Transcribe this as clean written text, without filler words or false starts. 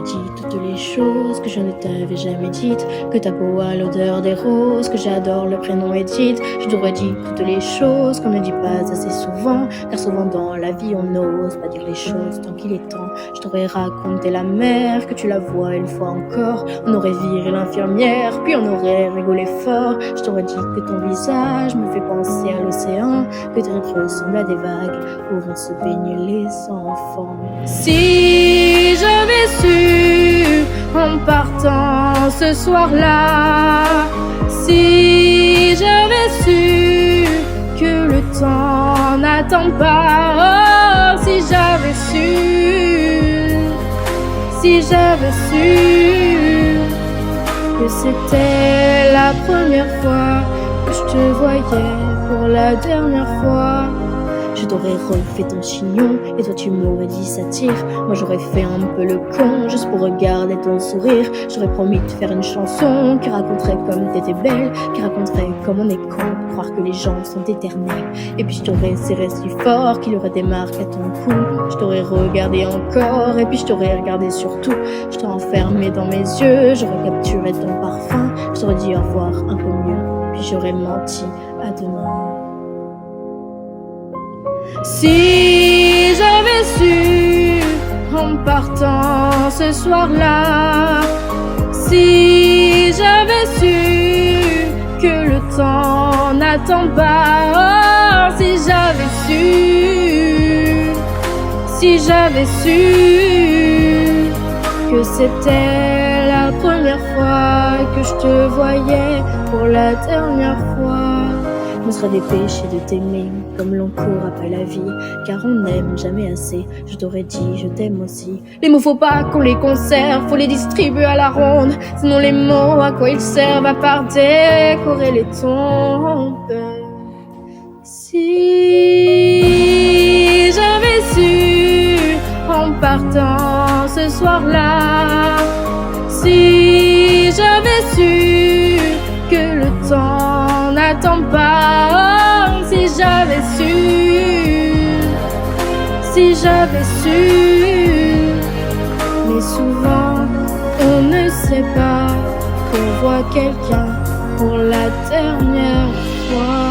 dit toutes les choses que je ne t'avais jamais dites. Que ta peau a l'odeur des roses, que j'adore le prénom Edith. Je t'aurais dit toutes les choses qu'on ne dit pas assez souvent, car souvent dans la vie on n'ose pas dire les choses tant qu'il est temps. Je t'aurais raconté la mer, que tu la vois une fois encore. On aurait viré l'infirmière, puis on aurait rigolé fort. Je t'aurais dit que ton visage me fait penser à l'océan, que tes rides ressemblent à des vagues où vont se baigner les enfants. Si j'avais su en partant ce soir-là, si j'avais su que le temps n'attend pas, oh, si j'avais su que c'était la première fois que je te voyais pour la dernière fois. Je t'aurais refait ton chignon et toi tu m'aurais dit ça tire. Moi j'aurais fait un peu le con juste pour regarder ton sourire. J'aurais promis de faire une chanson qui raconterait comme t'étais belle, qui raconterait comme on est con, croire que les gens sont éternels. Et puis je t'aurais serré si fort qu'il y aurait des marques à ton cou. Je t'aurais regardé encore et puis je t'aurais regardé surtout. Je t'aurais enfermé dans mes yeux, j'aurais capturé ton parfum. Je t'aurais dit au revoir un peu mieux, puis j'aurais menti à demain. Si j'avais su en partant ce soir-là, si j'avais su que le temps n'attend pas, oh, si j'avais su que c'était la première fois que je te voyais pour la dernière fois. Me serait dépêché de t'aimer comme l'on court après la vie, car on n'aime jamais assez. Je t'aurais dit je t'aime aussi. Les mots faut pas qu'on les conserve, faut les distribuer à la ronde. Sinon les mots à quoi ils servent à part décorer les tombes. Si j'avais su en partant ce soir-là, si j'avais su que le temps n'attend pas, oh, si j'avais su, mais souvent on ne sait pas qu'on voit quelqu'un pour la dernière fois.